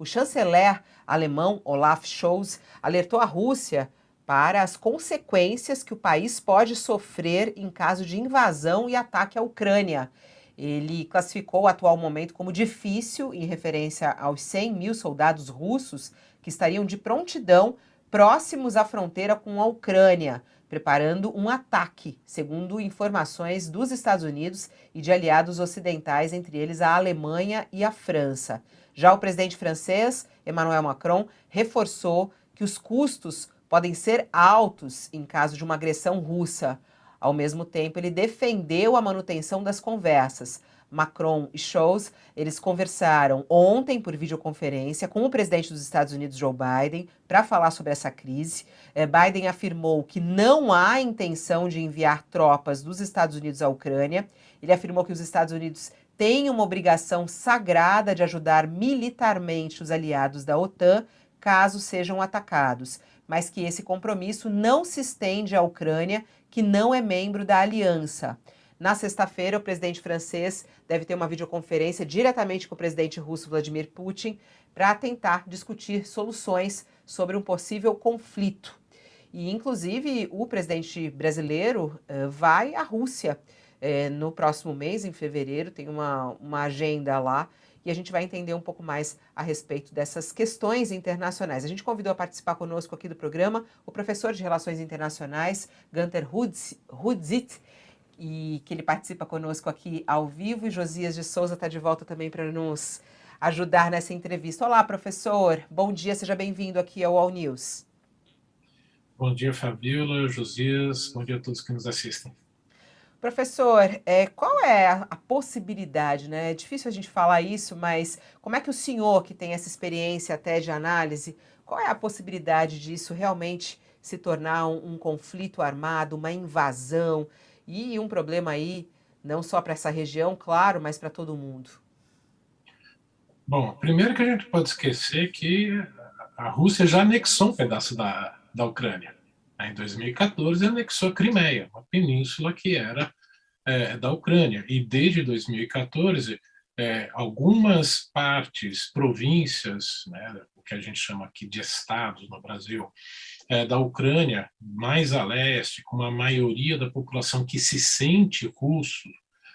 o chanceler alemão Olaf Scholz alertou a Rússia para as consequências que o país pode sofrer em caso de invasão e ataque à Ucrânia. Ele classificou o atual momento como difícil, em referência aos 100 mil soldados russos que estariam de prontidão próximos à fronteira com a Ucrânia, preparando um ataque, segundo informações dos Estados Unidos e de aliados ocidentais, entre eles a Alemanha e a França. Já o presidente francês, Emmanuel Macron, reforçou que os custos podem ser altos em caso de uma agressão russa. Ao mesmo tempo, ele defendeu a manutenção das conversas. Macron e Scholz, eles conversaram ontem por videoconferência com o presidente dos Estados Unidos, Joe Biden, para falar sobre essa crise. Biden afirmou que não há intenção de enviar tropas dos Estados Unidos à Ucrânia. Ele afirmou que os Estados Unidos têm uma obrigação sagrada de ajudar militarmente os aliados da OTAN caso sejam atacados, mas que esse compromisso não se estende à Ucrânia, que não é membro da aliança. Na sexta-feira, o presidente francês deve ter uma videoconferência diretamente com o presidente russo Vladimir Putin para tentar discutir soluções sobre um possível conflito. E, inclusive, o presidente brasileiro vai à Rússia no próximo mês, em fevereiro, tem uma agenda lá, e a gente vai entender um pouco mais a respeito dessas questões internacionais. A gente convidou a participar conosco aqui do programa o professor de Relações Internacionais, Gunther Hudzit, e que ele participa conosco aqui ao vivo, e Josias de Souza está de volta também para nos ajudar nessa entrevista. Olá, professor, bom dia, seja bem-vindo aqui ao All News. Bom dia, Fabíola, Josias, bom dia a todos que nos assistem. Professor, qual é a possibilidade, né? É difícil a gente falar isso, mas como é que o senhor, que tem essa experiência até de análise, qual é a possibilidade disso realmente se tornar um conflito armado, uma invasão e um problema aí, não só para essa região, claro, mas para todo mundo? Bom, primeiro que a gente pode esquecer que a Rússia já anexou um pedaço da Ucrânia. Em 2014, anexou a Crimeia, uma península que era da Ucrânia. E desde 2014, algumas partes, províncias, né, o que a gente chama aqui de estados no Brasil, da Ucrânia, mais a leste, com a maioria da população que se sente russo,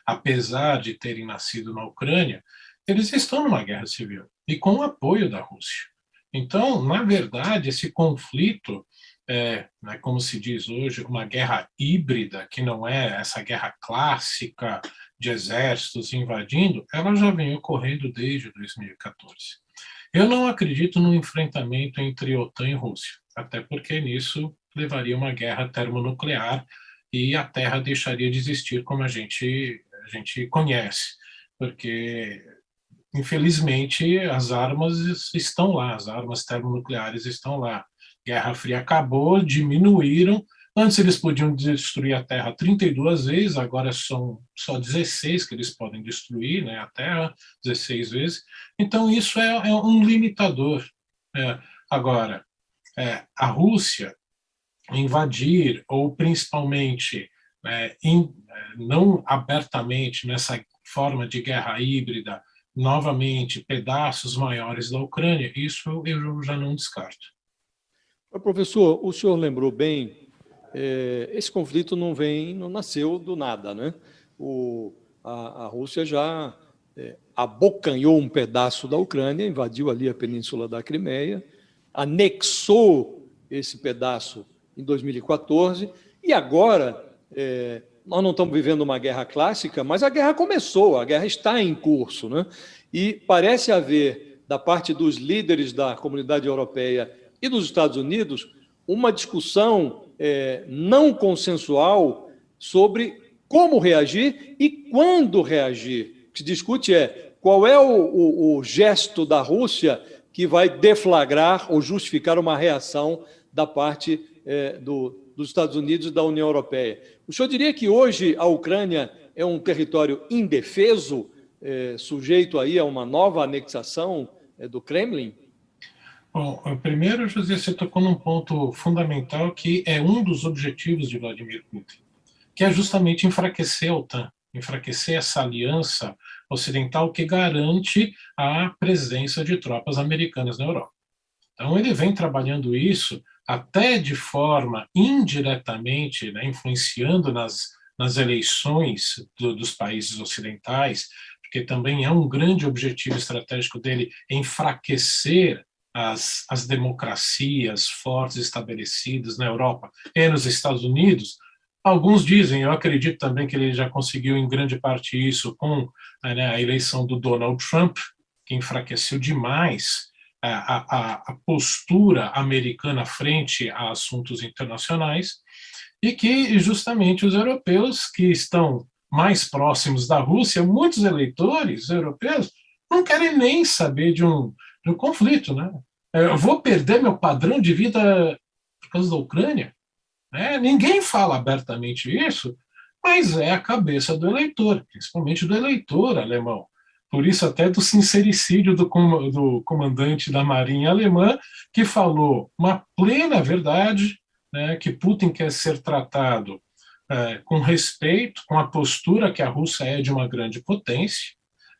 apesar de terem nascido na Ucrânia, eles estão numa guerra civil, e com o apoio da Rússia. Então, na verdade, esse conflito né, como se diz hoje, uma guerra híbrida, que não é essa guerra clássica de exércitos invadindo, ela já vem ocorrendo desde 2014. Eu não acredito no enfrentamento entre OTAN e Rússia, até porque nisso levaria uma guerra termonuclear e a Terra deixaria de existir como a gente conhece, porque infelizmente as armas estão lá, as armas termonucleares estão lá. Guerra Fria acabou, diminuíram. Antes eles podiam destruir a Terra 32 vezes, agora são só 16 que eles podem destruir, né, a Terra, 16 vezes. Então isso é um limitador. Agora, a Rússia invadir, ou principalmente não abertamente nessa forma de guerra híbrida, novamente pedaços maiores da Ucrânia, isso eu já não descarto. Professor, o senhor lembrou bem, esse conflito não nasceu do nada, né? A Rússia já abocanhou um pedaço da Ucrânia, invadiu ali a península da Crimeia, anexou esse pedaço em 2014, e agora nós não estamos vivendo uma guerra clássica, mas a guerra começou, a guerra está em curso, né? E parece haver, da parte dos líderes da comunidade europeia e dos Estados Unidos, uma discussão não consensual sobre como reagir e quando reagir. O que se discute qual é o gesto da Rússia que vai deflagrar ou justificar uma reação da parte dos Estados Unidos e da União Europeia. O senhor diria que hoje a Ucrânia é um território indefeso, sujeito aí a uma nova anexação do Kremlin? Bom, primeiro, José, você tocou num ponto fundamental que é um dos objetivos de Vladimir Putin, que é justamente enfraquecer a OTAN. enfraquecer essa aliança ocidental que garante a presença de tropas americanas na Europa. Então, ele vem trabalhando isso até de forma indiretamente, né, influenciando nas eleições dos países ocidentais, porque também é um grande objetivo estratégico dele enfraquecer as democracias fortes estabelecidas na Europa e nos Estados Unidos. Alguns dizem, eu acredito também que ele já conseguiu em grande parte isso com, né, a eleição do Donald Trump, que enfraqueceu demais a postura americana frente a assuntos internacionais, e que justamente os europeus que estão mais próximos da Rússia, muitos eleitores europeus não querem nem saber de um conflito, né? Eu vou perder meu padrão de vida por causa da Ucrânia? Ninguém fala abertamente isso, mas é a cabeça do eleitor, principalmente do eleitor alemão. Por isso até do sincericídio do comandante da Marinha alemã, que falou uma plena verdade, né, que Putin quer ser tratado com respeito, com a postura que a Rússia é de uma grande potência,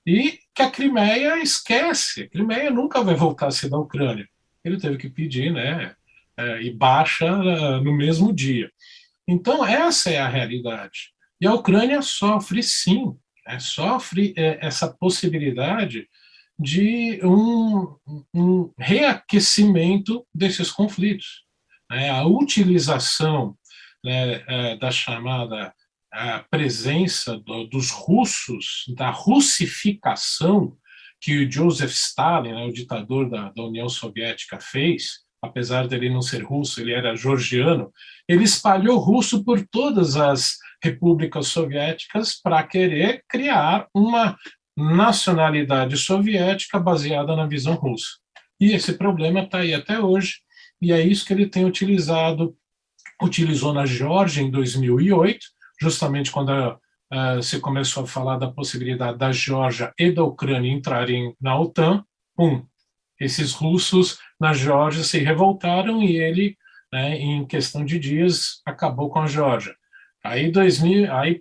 e que a Crimeia esquece. A Crimeia nunca vai voltar a ser da Ucrânia. Ele teve que pedir, né, e baixa no mesmo dia. Então, essa é a realidade. E a Ucrânia sofre, sim, sofre essa possibilidade de um reaquecimento desses conflitos. A utilização, né, da chamada presença dos russos, da russificação que o Joseph Stalin, né, o ditador da União Soviética, fez, apesar dele não ser russo, ele era georgiano, ele espalhou russo por todas as repúblicas soviéticas para querer criar uma nacionalidade soviética baseada na visão russa. E esse problema está aí até hoje, e é isso que ele tem utilizou na Geórgia em 2008, justamente quando se começou a falar da possibilidade da Geórgia e da Ucrânia entrarem na OTAN. Esses russos na Geórgia se revoltaram e ele, né, em questão de dias, acabou com a Geórgia. Aí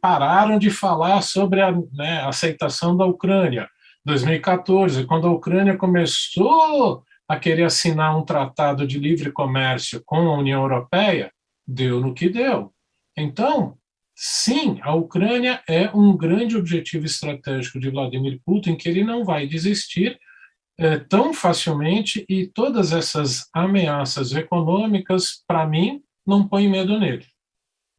pararam de falar sobre a, né, aceitação da Ucrânia. 2014, quando a Ucrânia começou a querer assinar um tratado de livre comércio com a União Europeia, deu no que deu. Então, sim, a Ucrânia é um grande objetivo estratégico de Vladimir Putin, que ele não vai desistir tão facilmente, e todas essas ameaças econômicas, para mim, não põem medo nele.